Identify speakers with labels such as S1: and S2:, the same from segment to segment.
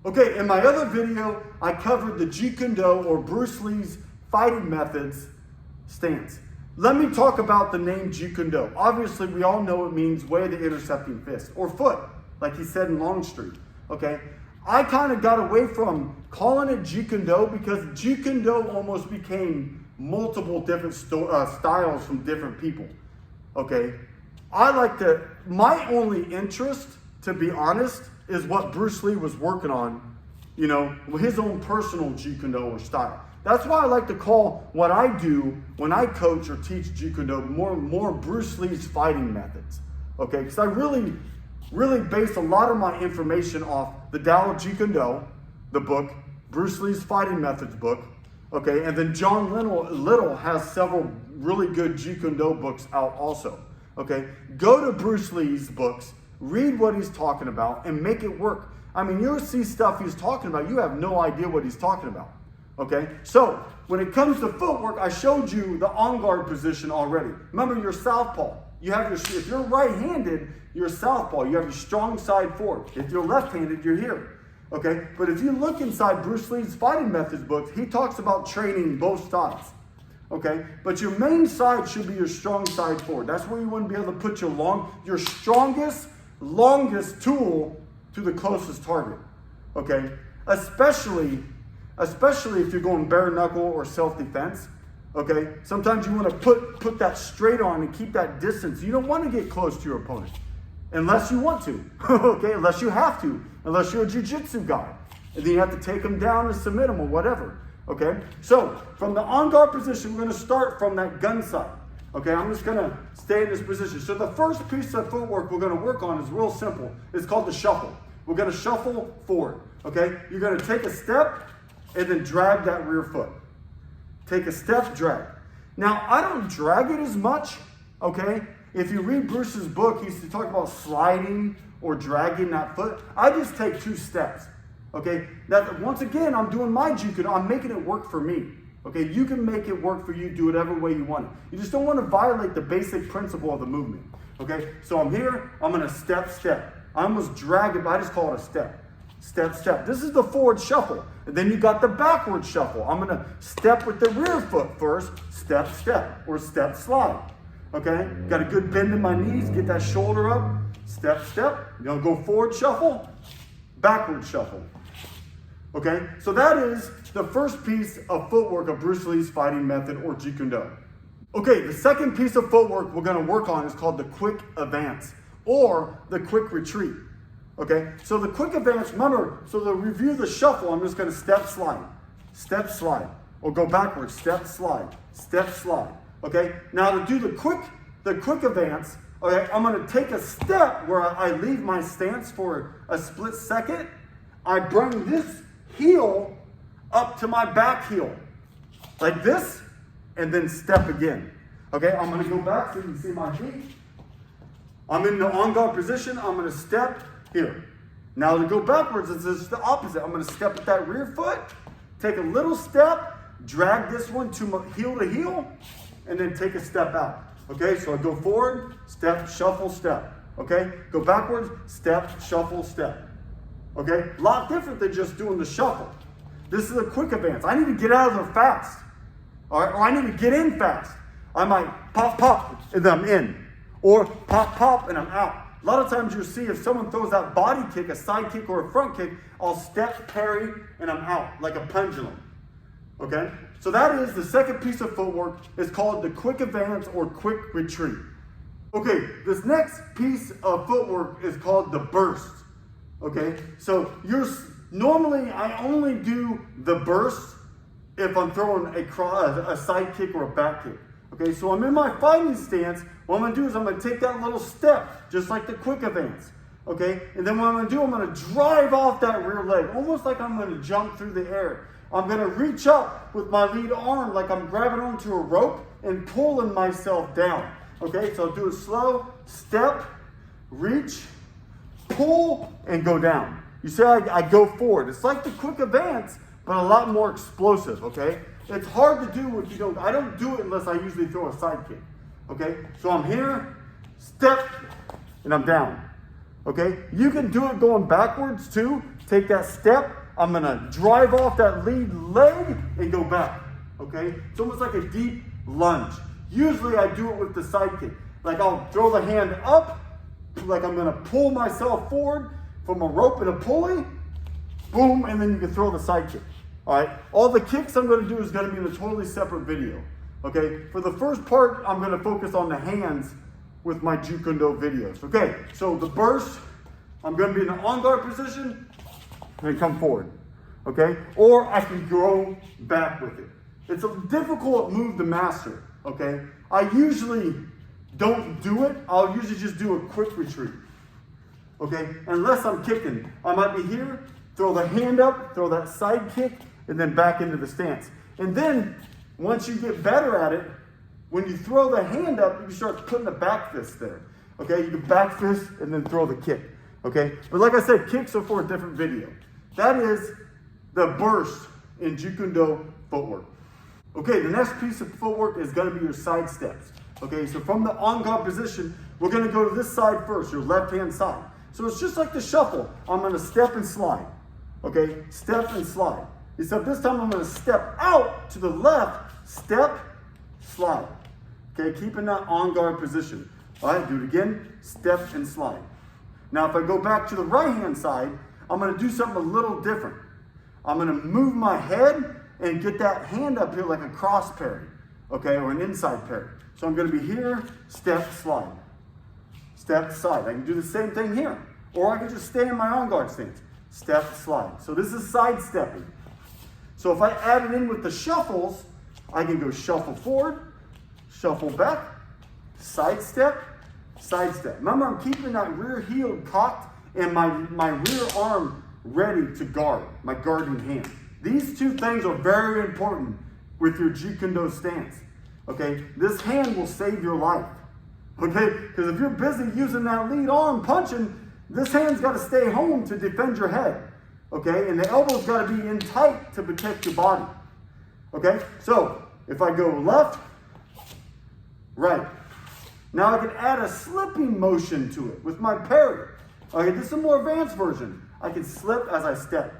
S1: Okay, in my other video, I covered the Jeet Kune or Bruce Lee's fighting methods stance. Let me talk about the name Jeet Kune. Obviously, we all know it means way of the intercepting fist, or foot, like he said in Longstreet, okay? I kind of got away from calling it Jeet Kune because Jeet Kune almost became multiple different styles from different people, okay? My only interest, to be honest, is what Bruce Lee was working on, you know, his own personal Jeet Kune or style. That's why I like to call what I do when I coach or teach Jeet Kune more Bruce Lee's fighting methods, okay? Because I really base a lot of my information off the Tao of Jeet Kune, the book, Bruce Lee's fighting methods book, okay? And then John Little has several really good Jeet Kune books out also, okay? Go to Bruce Lee's books, read what he's talking about, and make it work. I mean, you'll see stuff he's talking about, you have no idea what he's talking about, okay? So, when it comes to footwork, I showed you the on guard position already. Remember, you're southpaw. If you're right-handed, you're southpaw. You have your strong side forward. If you're left-handed, you're here, okay? But if you look inside Bruce Lee's fighting methods book, he talks about training both sides, okay? But your main side should be your strong side forward. That's where you want to be able to put your strongest, longest tool to the closest target, okay? Especially if you're going bare knuckle or self-defense, okay? Sometimes you want to put that straight on and keep that distance. You don't want to get close to your opponent unless you want to, okay? Unless you have to, unless you're a jiu-jitsu guy. And then you have to take them down and submit them or whatever, okay? So from the on-guard position, we're going to start from that gun side. Okay, I'm just going to stay in this position. So the first piece of footwork we're going to work on is real simple. It's called the shuffle. We're going to shuffle forward, okay? You're going to take a step and then drag that rear foot. Take a step, drag. Now, I don't drag it as much, okay? If you read Bruce's book, he used to talk about sliding or dragging that foot. I just take 2 steps, okay? That, once again, I'm doing my Jeet Kune. I'm making it work for me. Okay, you can make it work for you, do whatever way you want it. You just don't want to violate the basic principle of the movement. Okay, so I'm here, I'm going to step, step. I almost drag it, but I just call it a step. Step, step. This is the forward shuffle. And then you got the backward shuffle. I'm going to step with the rear foot first, step, step, or step, slide. Okay, got a good bend in my knees, get that shoulder up, step, step. You're going to go forward shuffle, backward shuffle. Okay, so that is the first piece of footwork of Bruce Lee's fighting method or Jeet Kune. Okay, the second piece of footwork we're going to work on is called the quick advance or the quick retreat. Okay, so the quick advance, remember, so to review the shuffle, I'm just going to step, slide, or go backwards, step, slide. Okay, now to do the quick advance, okay, I'm going to take a step where I leave my stance for a split second. I bring this heel up to my back heel, like this, and then step again. Okay, I'm going to go back so you can see my feet. I'm in the on-guard position. I'm going to step here. Now to go backwards, it's just the opposite. I'm going to step with that rear foot, take a little step, drag this one to heel, and then take a step out. Okay, so I go forward, step, shuffle, step. Okay, go backwards, step, shuffle, step. Okay, a lot different than just doing the shuffle. This is a quick advance. I need to get out of there fast. All right, or I need to get in fast. I might pop, pop, and then I'm in. Or pop, pop, and I'm out. A lot of times you'll see if someone throws that body kick, a side kick, or a front kick, I'll step, parry, and I'm out, like a pendulum. Okay? So that is the second piece of footwork. It's called the quick advance or quick retreat. Okay, this next piece of footwork is called the burst. Okay, so normally I only do the burst if I'm throwing a side kick or a back kick. Okay, so I'm in my fighting stance. What I'm going to do is I'm going to take that little step, just like the quick advance. Okay, and then what I'm going to do, I'm going to drive off that rear leg, almost like I'm going to jump through the air. I'm going to reach up with my lead arm like I'm grabbing onto a rope and pulling myself down. Okay, so I'll do it slow, step, reach, pull, and go down. You see I go forward. It's like the quick advance, but a lot more explosive, okay? It's hard to do if you don't, I don't do it unless I usually throw a side kick, okay? So I'm here, step, and I'm down, Okay, you can do it going backwards too. Take that step. I'm gonna drive off that lead leg and go back. Okay, it's almost like a deep lunge. Usually I do it with the side kick. Like I'll throw the hand up, like I'm gonna pull myself forward from a rope and a pulley, boom, and then you can throw the side kick. All right, all the kicks I'm gonna do is gonna be in a totally separate video. Okay, for the first part, I'm gonna focus on the hands with my Jeet Kune Do videos. Okay, so the burst, I'm gonna be in the on guard position and come forward. Okay, or I can go back with it. It's a difficult move to master. Okay, I usually don't do it. I'll usually just do a quick retreat. Okay, unless I'm kicking. I might be here, throw the hand up, throw that side kick, and then back into the stance. And then, once you get better at it, when you throw the hand up, you can start putting the back fist there. Okay, you can back fist and then throw the kick. Okay, but like I said, kicks are for a different video. That is the burst in Jeet Kune Do footwork. Okay, the next piece of footwork is gonna be your side steps. Okay, so from the on guard position, we're gonna go to this side first, your left hand side. So it's just like the shuffle. I'm gonna step and slide. Okay, step and slide. Except this time I'm gonna step out to the left, step, slide. Okay, keeping that on guard position. All right, do it again, step and slide. Now if I go back to the right hand side, I'm gonna do something a little different. I'm gonna move my head and get that hand up here like a cross parry, okay, or an inside parry. So I'm gonna be here, step, slide. Step, slide. I can do the same thing here. Or I can just stay in my on guard stance. Step, slide. So this is side stepping. So if I add it in with the shuffles, I can go shuffle forward, shuffle back, side step, side step. Remember, I'm keeping that rear heel cocked and my rear arm ready to guard, my guarding hand. These two things are very important with your Jeet Kune Do stance. Okay, this hand will save your life. Okay, because if you're busy using that lead arm punching, this hand's got to stay home to defend your head. Okay, and the elbow's got to be in tight to protect your body. Okay, so if I go left, right. Now I can add a slipping motion to it with my parry. Okay, this is a more advanced version. I can slip as I step.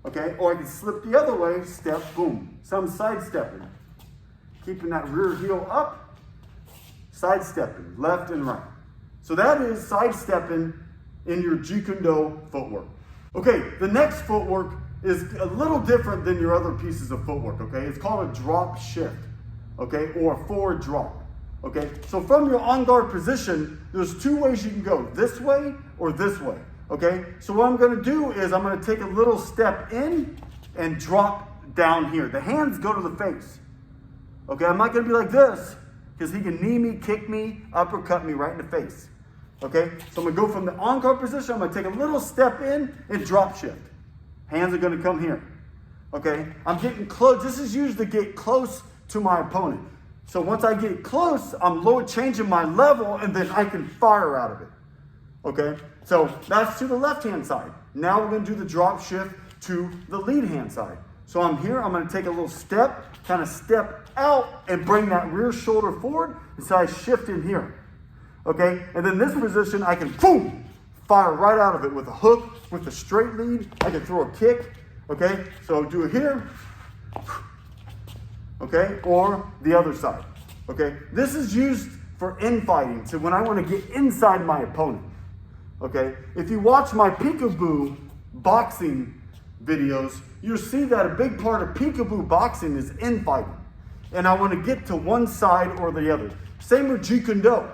S1: Okay, or I can slip the other way, step, boom. So I'm sidestepping. Keeping that rear heel up, sidestepping, left and right. So that is sidestepping in your Jeet Kune Do footwork. Okay, the next footwork is a little different than your other pieces of footwork, okay? It's called a drop shift, okay, or a forward drop, okay? So from your on guard position, there's two ways you can go, this way or this way, okay? So what I'm gonna do is I'm gonna take a little step in and drop down here. The hands go to the face, okay? I'm not gonna be like this, because he can knee me, kick me, uppercut me right in the face. Okay, so I'm gonna go from the on guard position, I'm gonna take a little step in and drop shift. Hands are gonna come here. Okay, I'm getting close. This is used to get close to my opponent. So once I get close, I'm changing my level and then I can fire out of it. Okay, so that's to the left hand side. Now we're gonna do the drop shift to the lead hand side. So I'm here, I'm gonna take a little step, kind of step out and bring that rear shoulder forward, and so I shift in here. Okay, and then this position, I can boom, fire right out of it with a hook, with a straight lead. I can throw a kick, okay? So do it here, okay, or the other side, okay? This is used for infighting, so when I want to get inside my opponent, okay? If you watch my peekaboo boxing videos, you'll see that a big part of peekaboo boxing is infighting. And I want to get to one side or the other. Same with Jeet Kune Do.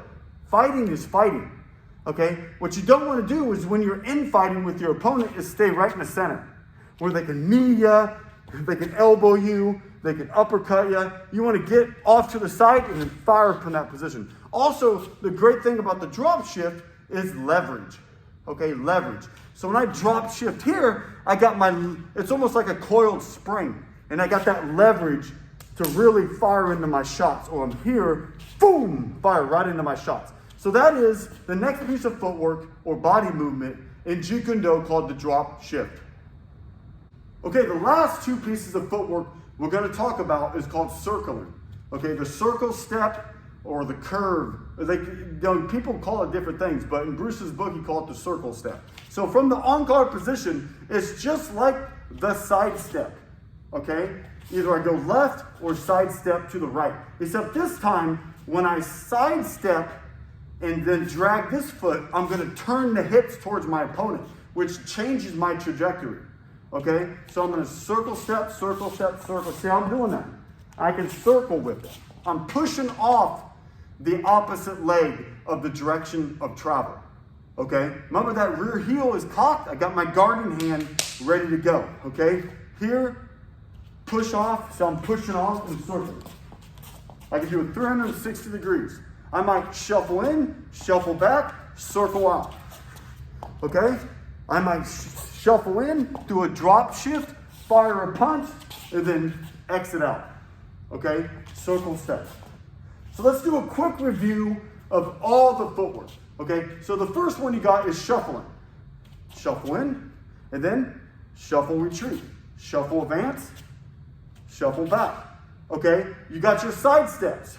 S1: Fighting is fighting, okay? What you don't want to do is when you're infighting with your opponent is stay right in the center where they can knee you, they can elbow you, they can uppercut you. You want to get off to the side and then fire from that position. Also, the great thing about the drop shift is leverage, okay? Leverage. So when I drop shift here, I got it's almost like a coiled spring, and I got that leverage to really fire into my shots. Or I'm here, boom, fire right into my shots. So that is the next piece of footwork or body movement in Jeet Kune Do called the drop shift. Okay, the last two pieces of footwork we're going to talk about is called circling. Okay, the circle step or the curve. People call it different things, but in Bruce's book, he called it the circle step. So from the on-guard position, it's just like the side step, okay? Either I go left or side step to the right. Except this time, when I side step and then drag this foot, I'm gonna turn the hips towards my opponent, which changes my trajectory, okay? So I'm gonna circle step, circle step, circle. See how I'm doing that? I can circle with it. I'm pushing off the opposite leg of the direction of travel, okay? Remember that rear heel is cocked? I got my guarding hand ready to go, okay? Here, push off, so I'm pushing off and circling. I can do it 360 degrees. I might shuffle in, shuffle back, circle out, okay? I might shuffle in, do a drop shift, fire a punch, and then exit out, okay? Circle step. So let's do a quick review of all the footwork, okay? So the first one you got is shuffling. Shuffle in, and then shuffle retreat. Shuffle advance, shuffle back, okay? You got your side steps.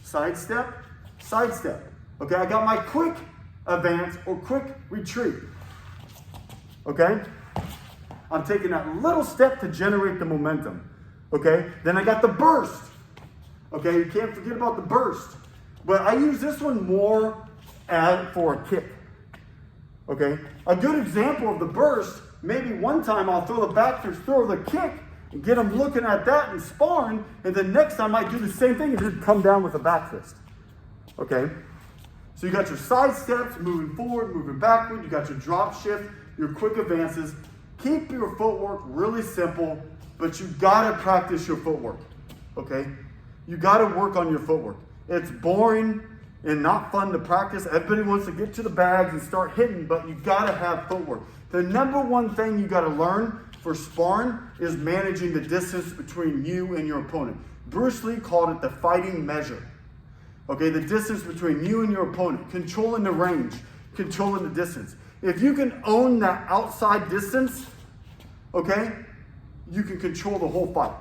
S1: Side step, side step. Okay, I got my quick advance or quick retreat, okay? I'm taking that little step to generate the momentum, okay? Then I got the burst. Okay, you can't forget about the burst. But I use this one more for a kick. Okay, a good example of the burst, maybe one time I'll throw the back fist, throw the kick, and get them looking at that and sparring, and then next time I do the same thing and just come down with a back fist. Okay, so you got your side steps, moving forward, moving backward, you got your drop shift, your quick advances. Keep your footwork really simple, but you gotta practice your footwork, okay? You got to work on your footwork. It's boring and not fun to practice. Everybody wants to get to the bags and start hitting, but you got to have footwork. The number one thing you got to learn for sparring is managing the distance between you and your opponent. Bruce Lee called it the fighting measure. Okay, the distance between you and your opponent, controlling the range, controlling the distance. If you can own that outside distance, okay, you can control the whole fight.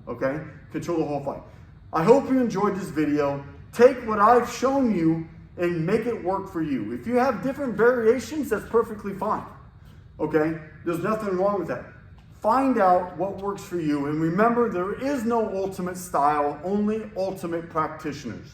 S1: Okay, control the whole fight. I hope you enjoyed this video. Take what I've shown you and make it work for you. If you have different variations, that's perfectly fine. Okay? There's nothing wrong with that. Find out what works for you. And remember, there is no ultimate style, only ultimate practitioners.